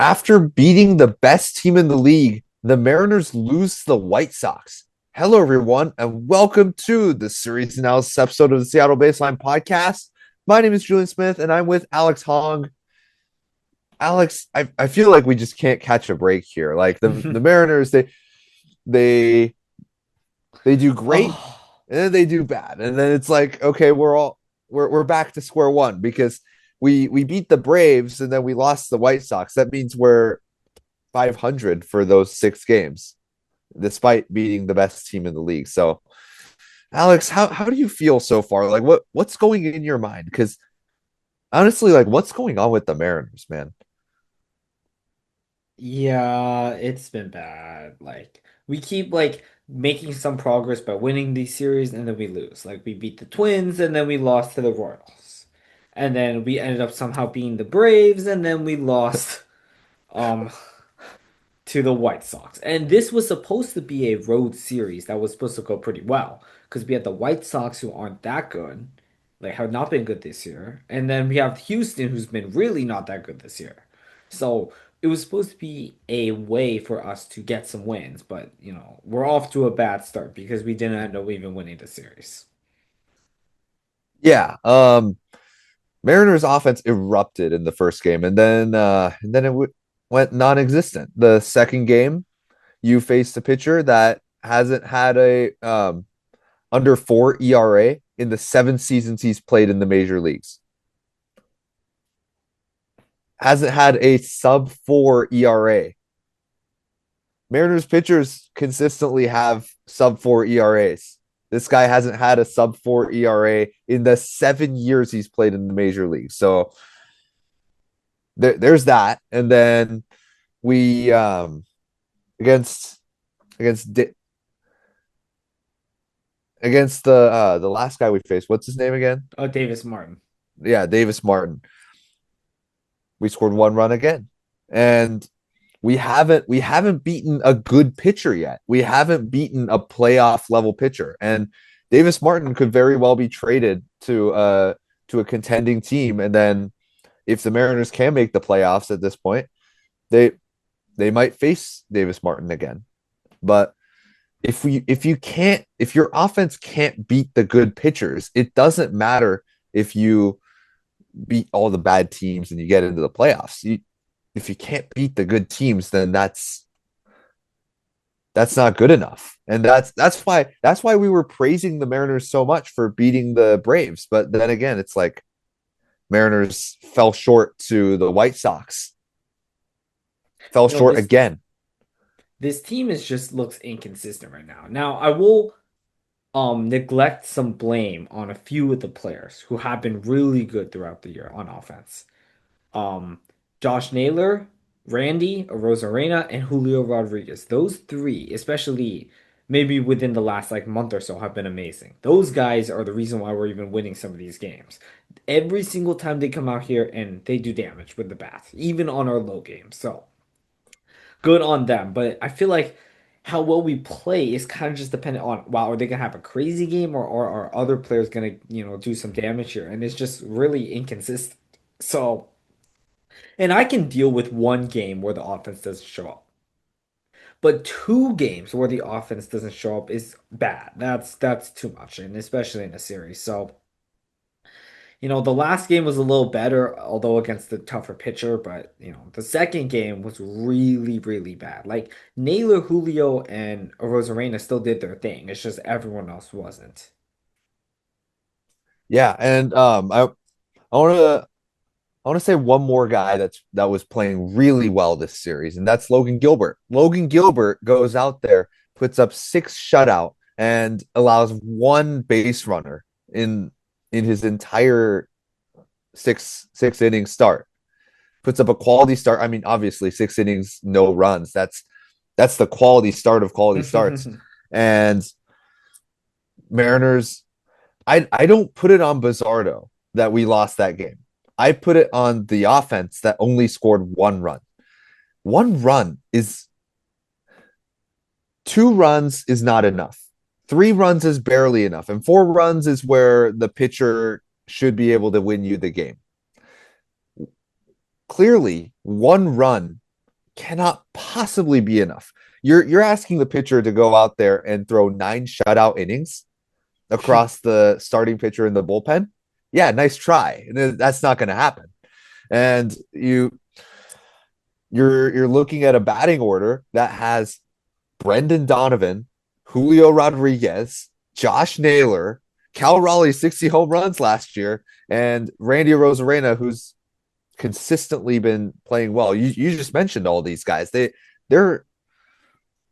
After beating the best team in the league, the Mariners lose to the White Sox. Hello, everyone, and welcome to the series analysis episode of the Seattle Baseline Podcast. My name is Julian Smith, and I'm with Alex Hong. Alex, I feel like we just can't catch a break here. Like the Mariners, they they do great, Oh, and then they do bad, and then it's like, okay, we're back to square one because we beat the Braves and then we lost the White Sox. That means we're 500 for those 6 games, despite beating the best team in the league. So, Alex, how do you feel so far? Like, what's going in your mind? Because honestly, like, what's going on with the Mariners, man? yeah, it's been bad. Like we keep like making some progress by winning these series and then we lose. Like we beat the Twins and then we lost to the Royals. And then we ended up somehow beating the Braves and then we lost um to the White Sox. And this was supposed to be a road series that was supposed to go pretty well because we had the White Sox who aren't that good, like have not been good this year, and then we have Houston who's been really not that good this year. So it was supposed to be a way for us to get some wins, but we're off to a bad start because we didn't end up even winning the series. Yeah, Mariners offense erupted in the first game, and then went non-existent. The second game, you faced a pitcher that hasn't had a under 4 ERA in the 7 seasons he's played in the major leagues. Hasn't had a sub 4 ERA. Mariners pitchers consistently have sub 4 ERAs. This guy hasn't had a sub 4 ERA in the 7 years he's played in the major league. So there's that. And then we against against against the last guy we faced. What's his name again? Oh, Davis Martin. Yeah, Davis Martin. We scored 1 run again, and we haven't beaten a good pitcher yet. We haven't beaten a playoff level pitcher, and Davis Martin could very well be traded to a contending team, and then if the Mariners can make the playoffs at this point, they they might face Davis Martin again. But if your offense can't beat the good pitchers, it doesn't matter if you beat all the bad teams and you get into the playoffs. If you can't beat the good teams, then that's not good enough. And that's why we were praising the Mariners so much for beating the Braves. But then again, it's like Mariners fell short to the White Sox, fell You know, short this again. this team is just looks inconsistent right now. Now, I will neglect some blame on a few of the players who have been really good throughout the year on offense. Um, Josh Naylor, Randy Rosarena, and Julio Rodriguez. Those three, especially maybe within the last like month or so, have been amazing. Those guys are the reason why we're even winning some of these games. Every single time they come out here and they do damage with the bat, even on our low games. So good on them. But I feel like how well we play is kind of just dependent on, wow, are they gonna have a crazy game or are other players gonna, do some damage here? And it's just really inconsistent. So, and I can deal with one game where the offense doesn't show up. But two games where the offense doesn't show up is bad. That's too much, and especially in a series. So, the last game was a little better, although against the tougher pitcher, but the second game was really, really bad. Like Naylor, Julio, and Rosarena still did their thing. It's just everyone else wasn't. Yeah, and I want to I want to say one more guy that was playing really well this series, and that's Logan Gilbert. Logan Gilbert goes out there, puts up 6 shutout, and allows 1 base runner in his entire six inning start. Puts up a quality start. I mean, obviously 6 innings, no runs. That's the quality start of quality starts. And Mariners, I don't put it on Bizardo that we lost that game. I put it on the offense that only scored 1 run. 1 run is 2 runs is not enough. 3 runs is barely enough. And 4 runs is where the pitcher should be able to win you the game. Clearly, 1 run cannot possibly be enough. You're asking the pitcher to go out there and throw 9 shutout innings across the starting pitcher in the bullpen. Yeah, nice try. That's not going to happen. And you're looking at a batting order that has Brendan Donovan, Julio Rodriguez, Josh Naylor, Cal Raleigh 60 home runs last year, and Randy Rosarena, who's consistently been playing well. You just mentioned all these guys. They're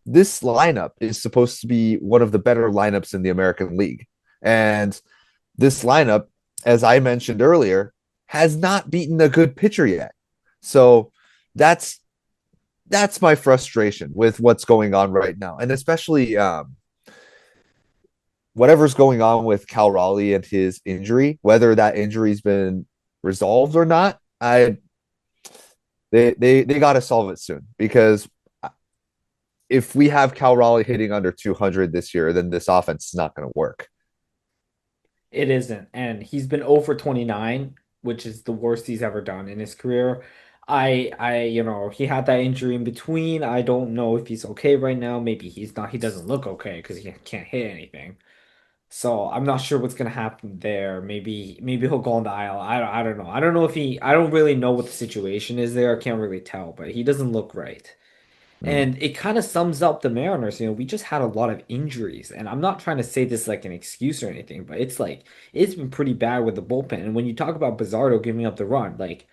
this lineup is supposed to be one of the better lineups in the American League. And this lineup, as I mentioned earlier, has not beaten a good pitcher yet. So that's that's my frustration with what's going on right now, and especially whatever's going on with Cal Raleigh and his injury, whether that injury's been resolved or not. They got to solve it soon, because if we have Cal Raleigh hitting under 200 this year, then this offense is not going to work. It isn't. And he's been 0 for 29, which is the worst he's ever done in his career. He had that injury in between. I don't know if he's okay right now. Maybe he's not. He doesn't look okay because he can't hit anything. So I'm not sure what's gonna happen there. Maybe he'll go on the aisle. I don't know. I don't know if he. I don't really know what the situation is there. I can't really tell, but he doesn't look right. Mm. And it kind of sums up the Mariners. We just had a lot of injuries, and I'm not trying to say this like an excuse or anything, but it's like it's been pretty bad with the bullpen. And when you talk about Bizarro giving up the run, like,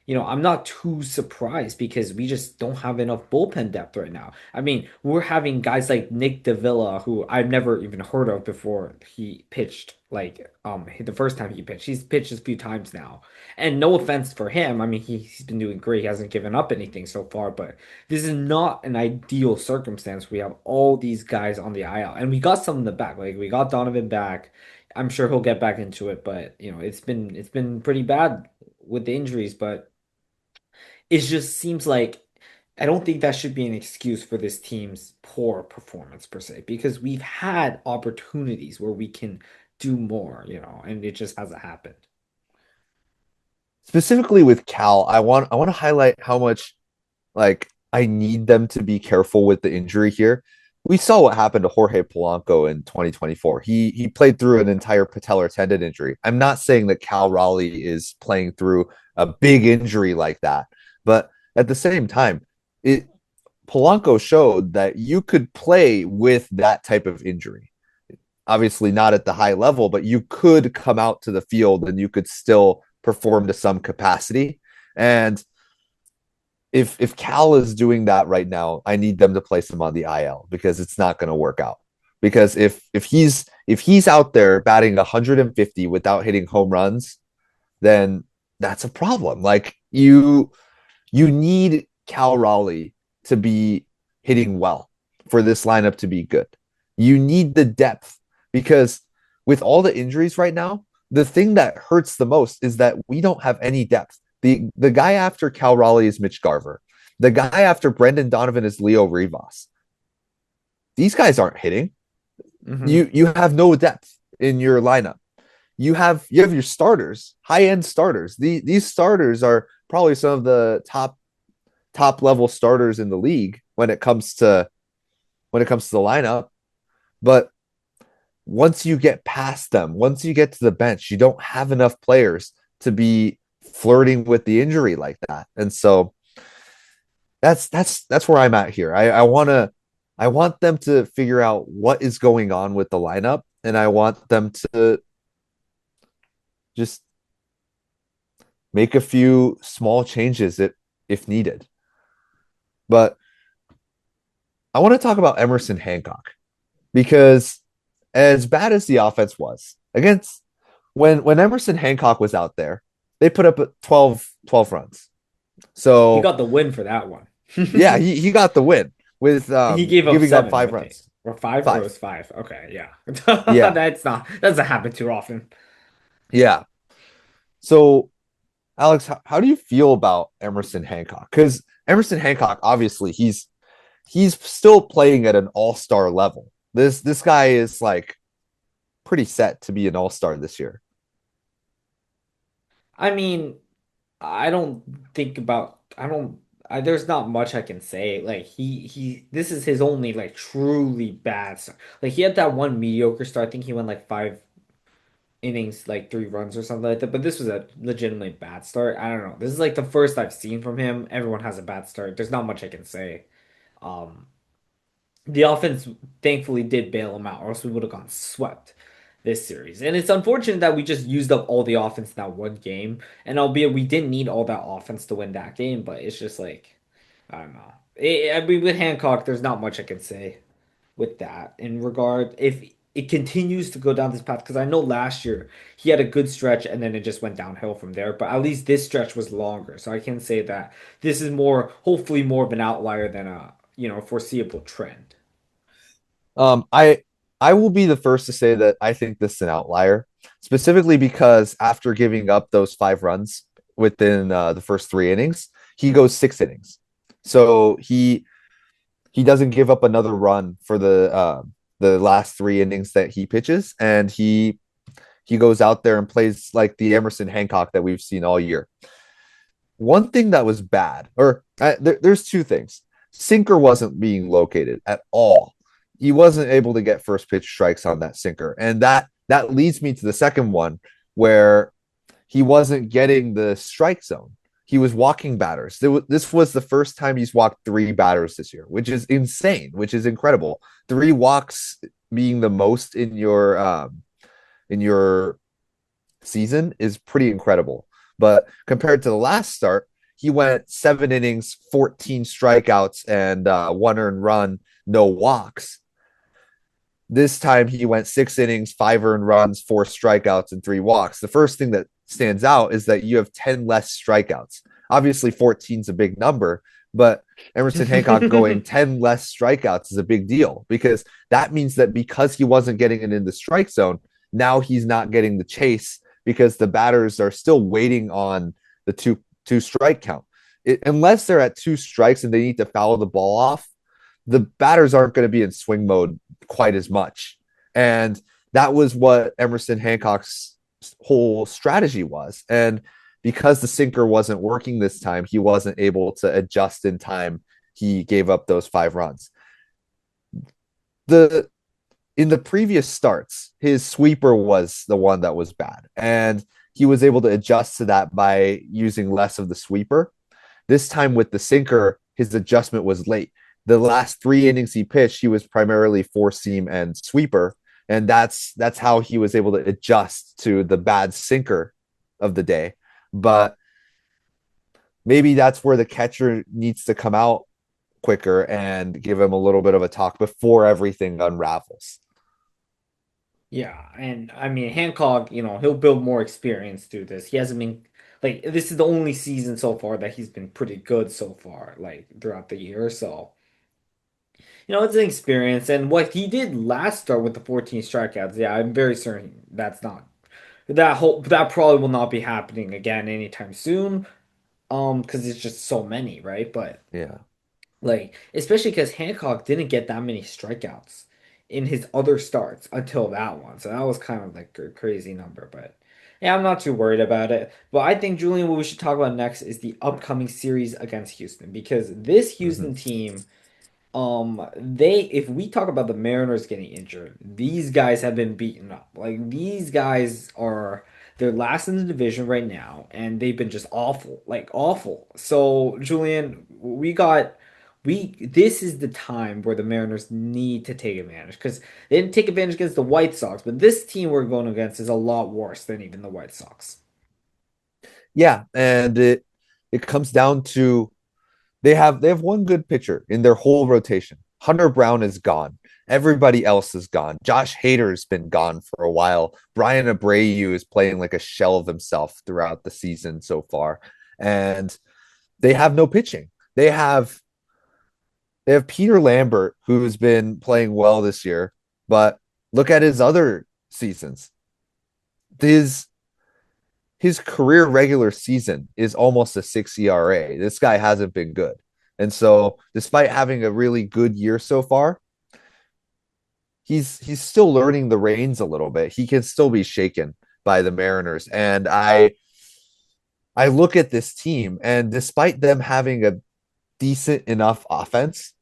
I'm not too surprised because we just don't have enough bullpen depth right now. I mean, we're having guys like Nick Davila, who I've never even heard of before he pitched, like the first time he pitched. He's pitched a few times now. And no offense for him. I mean, he's been doing great. He hasn't given up anything so far, but this is not an ideal circumstance. We have all these guys on the IL, and we got some in the back. Like we got Donovan back. I'm sure he'll get back into it, but it's been pretty bad with the injuries. But it just seems like I don't think that should be an excuse for this team's poor performance per se, because we've had opportunities where we can do more, and it just hasn't happened. Specifically with Cal, I want to highlight how much like I need them to be careful with the injury here. We saw what happened to Jorge Polanco in 2024. He played through an entire patellar tendon injury. I'm not saying that Cal Raleigh is playing through a big injury like that, but at the same time, it Polanco showed that you could play with that type of injury. Obviously not at the high level, but you could come out to the field and you could still perform to some capacity. And if Cal is doing that right now, I need them to place him on the IL, because it's not going to work out. Because if he's out there batting 150 without hitting home runs, then that's a problem. Like you need Cal Raleigh to be hitting well for this lineup to be good. You need the depth, because with all the injuries right now, the thing that hurts the most is that we don't have any depth. The guy after Cal Raleigh is Mitch Garver. The guy after Brendan Donovan is Leo Rivas. These guys aren't hitting. Hmm. You have no depth in your lineup. You have your starters, high end starters. These starters are probably some of the top level starters in the league when it comes to the lineup. But once you get past them, once you get to the bench, you don't have enough players to be flirting with the injury like that. And so that's where I'm at here. I want them to figure out what is going on with the lineup, and I want them to just make a few small changes if needed. But I want to talk about Emerson Hancock, because as bad as the offense was against when Emerson Hancock was out there, they put up 12 runs. He So got the win for that one. yeah, he got the win with He gave up giving up seven, I 5 think. runs. Or five, or it Five. was five. Okay, yeah. Yeah. Doesn't happen too often. Yeah. So Alex, how do you feel about Emerson Hancock? Because Emerson Hancock, obviously, he's still playing at an all-star level. This guy is like pretty set to be an all-star this year. I mean, I don't there's not much I can say. Like this is his only like truly bad start. Like he had that one mediocre start. I think he went like 5 innings, like 3 runs or something like that. But this was a legitimately bad start. I don't know. This is like the first I've seen from him. Everyone has a bad start. There's not much I can say. Um, the offense thankfully did bail him out, or else we would have gone swept this series. And it's unfortunate that we just used up all the offense in that one game. And albeit we didn't need all that offense to win that game, but it's just like I don't know. I mean, with Hancock, there's not much I can say with that in regard. If it continues to go down this path, because I know last year he had a good stretch and then it just went downhill from there. But at least this stretch was longer, so I can say that this is more, hopefully, more of an outlier than a foreseeable trend. I will be the first to say that I think this is an outlier, specifically because after giving up those 5 runs within the first 3 innings, he goes 6 innings. So he doesn't give up another run for the last 3 innings that he pitches, and he goes out there and plays like the Emerson Hancock that we've seen all year. One thing that was bad, or there's two things. Sinker wasn't being located at all. He wasn't able to get first pitch strikes on that sinker, and that leads me to the second one where he wasn't getting the strike zone. He was walking batters. This was the first time he's walked 3 batters this year, which is insane, which is incredible. 3 walks being the most in your season is pretty incredible. But compared to the last start, he went 7 innings, 14 strikeouts, and 1 earned run, no walks. This time he went 6 innings, 5 earned runs, 4 strikeouts, and 3 walks. The first thing that stands out is that you have 10 less strikeouts. Obviously, 14 is a big number, but Emerson Hancock going 10 less strikeouts is a big deal because that means that because he wasn't getting it in the strike zone, now he's not getting the chase because the batters are still waiting on the two strike count. Unless they're at 2 strikes and they need to foul the ball off, the batters aren't going to be in swing mode quite as much. And that was what Emerson Hancock's whole strategy was. And because the sinker wasn't working this time, he wasn't able to adjust in time. He gave up those 5 runs. The In the previous starts, his sweeper was the one that was bad. And he was able to adjust to that by using less of the sweeper. This time with the sinker, his adjustment was late. The last 3 innings he pitched, he was primarily four seam and sweeper, and that's how he was able to adjust to the bad sinker of the day. But maybe that's where the catcher needs to come out quicker and give him a little bit of a talk before everything unravels. Yeah, and I mean Hancock, he'll build more experience through this. He hasn't been like this is the only season so far that he's been pretty good so far, like throughout the year. So, it's an experience. And what he did last start with the 14 strikeouts, yeah, I'm very certain that probably will not be happening again anytime soon. Because it's just so many, right? But Yeah. like, especially because Hancock didn't get that many strikeouts in his other starts until that one. So that was kind of like a crazy number. But yeah, I'm not too worried about it. But I think, Julian, what we should talk about next is the upcoming series against Houston because this Mm-hmm. Houston team they if we talk about the Mariners getting injured, these guys have been beaten up. Like these guys are they're last in the division right now, and they've been just awful, like awful. So, Julian, we this is the time where the Mariners need to take advantage because they didn't take advantage against the White Sox, but this team we're going against is a lot worse than even the White Sox. Yeah, and it comes down to they have one good pitcher in their whole rotation. Hunter Brown is gone. Everybody else is gone. Josh Hader's been gone for a while. Brian Abreu is playing like a shell of himself throughout the season so far, and they have no pitching. They have Peter Lambert, who's been playing well this year, but look at his other seasons. His his career regular season is almost a 6 ERA. This guy hasn't been good. And so, despite having a really good year so far, he's still learning the reins a little bit. He can still be shaken by the Mariners. And I look at this team, and despite them having decent enough offense,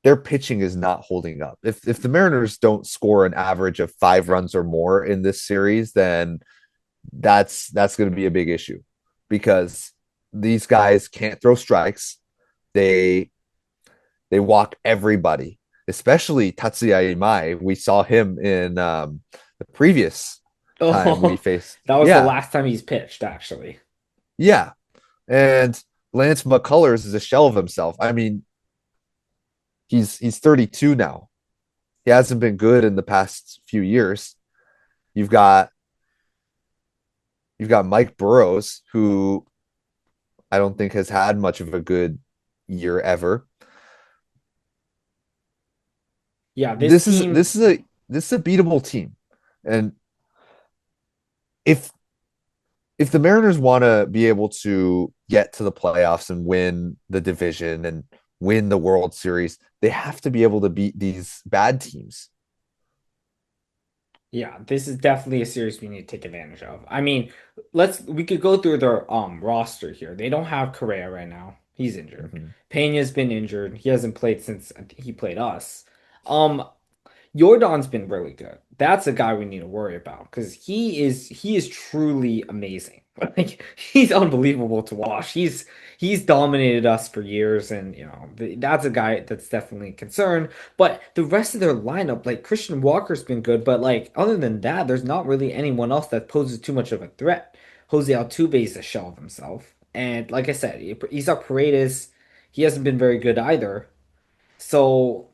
their pitching is not holding up. If the Mariners don't score an average of 5 runs or more in this series, then that's going to be a big issue because these guys can't throw strikes. They they walk everybody, especially Tatsuya Imai. We saw him in the previous time we Oh, faced. that was the Yeah, last time he's pitched, actually. yeah. And Lance McCullers is a shell of himself. I mean, he's 32 now. He hasn't been good in the past few years. You've got you've got Mike Burrows, who I don't think has had much of a good year ever. Yeah, this This is team, this is a this is a beatable team. And if if the Mariners want to be able to get to the playoffs and win the division and win the World Series, they have to be able to beat these bad teams. yeah, this is definitely a series we need to take advantage of. I mean, we could go through their roster here. They don't have Correa right now. He's injured. Mhm. Pena's been injured. He hasn't played since he played us. Um, Jordan's been really good. That's a guy we need to worry about because he is truly amazing. Like he's unbelievable to watch. He's dominated us for years, and that's a guy that's definitely a concern. But the rest of their lineup, like Christian Walker's been good, but like other than that, there's not really anyone else that poses too much of a threat. Jose Altuve is a shell of himself, and like I said, Isaac Paredes, he hasn't been very good either. So,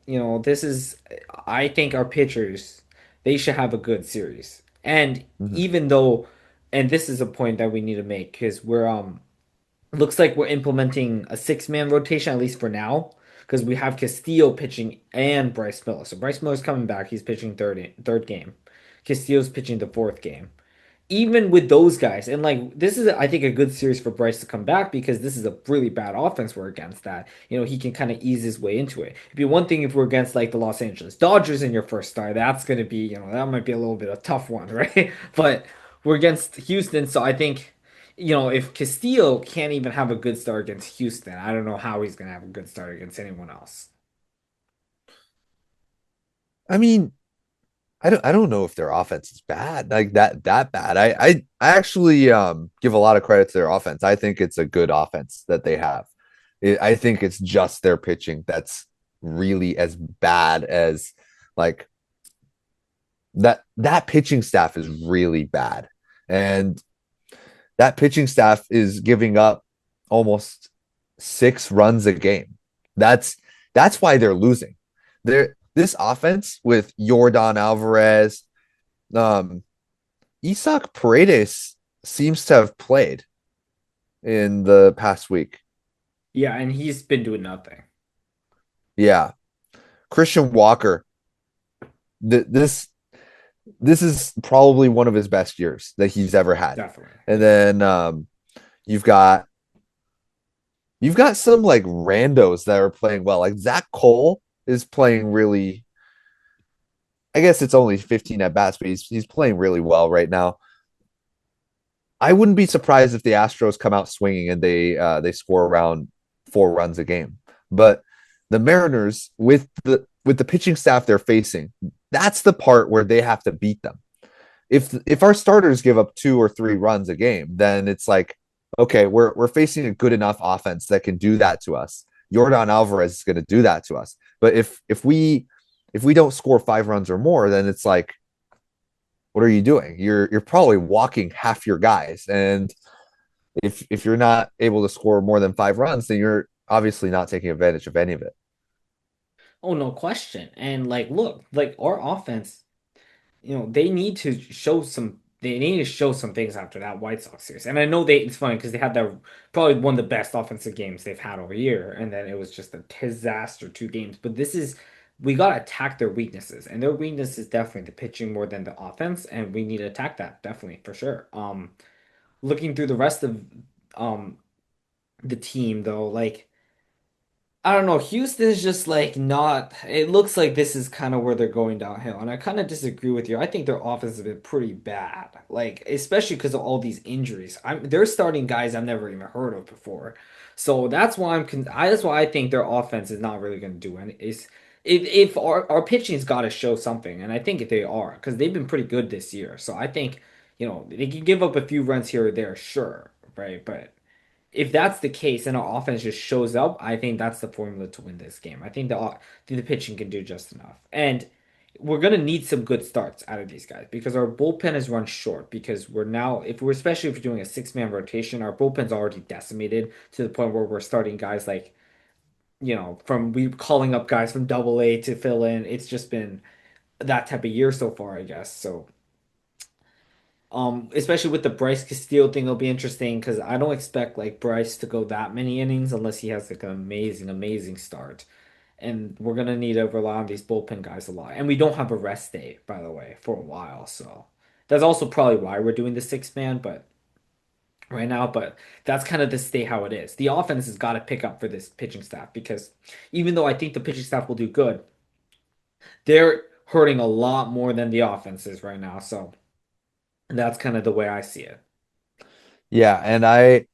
I think our pitchers, they should have a good series. And Mhm. even though, and this is a point that we need to make because looks like we're implementing a six-man rotation, at least for now, because we have Castillo pitching and Bryce Miller. So Bryce Miller's coming back. He's pitching third game. Castillo's pitching the fourth game even with those guys, and like this is, I think, a good series for Bryce to come back because this is a really bad offense we're against. That he can kind of ease his way into it. It'd be one thing if we're against like the Los Angeles Dodgers in your first start. That's gonna be that might be a little bit of a tough one, right? But we're against Houston, so I think if Castillo can't even have a good start against Houston, I don't know how he's gonna have a good start against anyone else. I mean, I don't know if their offense is bad, like that bad. I actually give a lot of credit to their offense. I think it's a good offense that they have. I think it's just their pitching that's really as bad as like that pitching staff is really bad. And that pitching staff is giving up almost 6 runs a game. That's that's why they're losing. This offense with Jordan Alvarez, um, Isaac Paredes seems to have played in the past week. Yeah, and he's been doing nothing. Yeah, Christian Walker. This this is probably one of his best years that he's ever had. Definitely. And Yeah. then you've got you've got some like randos that are playing well. Like Zach Cole is playing really. I guess it's only 15 at bats, but he's playing really well right now. I wouldn't be surprised if the Astros come out swinging and they score around 4 runs a game. But the Mariners with the pitching staff they're facing, that's the part where they have to beat them. If our starters give up 2 or 3 runs a game, then it's like, okay, we're facing a good enough offense that can do that to us. Jordan Alvarez is going to do that to us. But if we don't score 5 runs or more, then it's like, what are you doing? You're probably walking half your guys, and if you're not able to score more than 5 runs, then you're obviously not taking advantage of any of it. Oh, no question. And like, look, like our offense, they need to show some things after that White Sox series. And I know it's funny because they had that probably one of the best offensive games they've had all year, and then it was just a disaster 2 games. But we gotta attack their weaknesses, and their weakness is definitely the pitching more than the offense, and we need to attack that definitely for sure. Looking through the rest of um the team though, like I don't know. Houston's just like not. It looks like this is kind of where they're going downhill, and I kind of disagree with you. I think their offense has been pretty bad, like especially because of all these injuries. They're starting guys I've never even heard of before, so that's why that's why I think their offense is not really going to do any. Is if our pitching's got to show something, and I think they are because they've been pretty good this year. So I think they can give up a few runs here or there, sure, right, but if that's the case and our offense just shows up, I think that's the formula to win this game. I think the pitching can do just enough. And we're gonna need some good starts out of these guys because our bullpen is run short because we're now if we're especially if we're doing a six-man rotation, our bullpen's already decimated to the point where we're starting guys like, from we calling up guys from double A to fill in. It's just been that type of year so far, I guess. So especially with the Bryce Castillo thing, it'll be interesting because I don't expect like Bryce to go that many innings unless he has like an amazing, amazing start. And we're gonna need to rely on these bullpen guys a lot. And we don't have a rest day, by the way, for a while. So that's also probably why we're doing the six man, but right now, but that's kind of the state how it is. The offense has got to pick up for this pitching staff because even though I think the pitching staff will do good, they're hurting a lot more than the offense is right now. So that's kind of the way I see it. Yeah, and I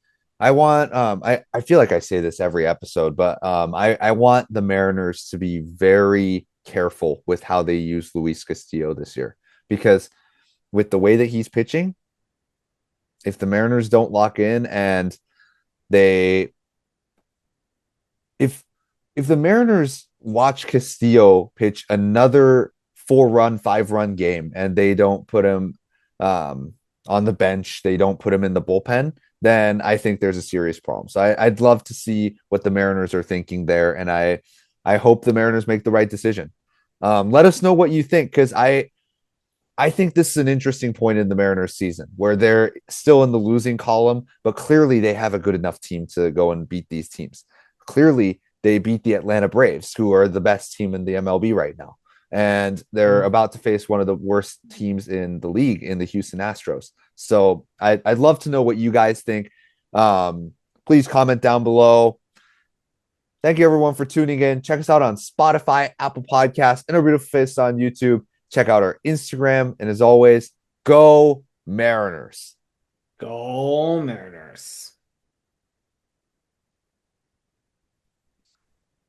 want I feel like I say this every episode, but I want the Mariners to be very careful with how they use Luis Castillo this year because with the way that he's pitching, if the Mariners don't lock in and they if if the Mariners watch Castillo pitch another 4 run, 5 run game and they don't put him um, on the bench, they don't put him in the bullpen, then I think there's a serious problem. So I'd love to see what the Mariners are thinking there, and I hope the Mariners make the right decision. Let us know what you think because I think this is an interesting point in the Mariners season where they're still in the losing column, but clearly they have a good enough team to go and beat these teams. Clearly, they beat the Atlanta Braves, who are the best team in the MLB right now. And they're Mm. about to face one of the worst teams in the league in the Houston Astros. So I'd love to know what you guys think. Please comment down below. Thank you, everyone, for tuning in. Check us out on Spotify, Apple Podcasts, and our beautiful face on YouTube. Check out our Instagram. And as always, go Mariners. Go Mariners.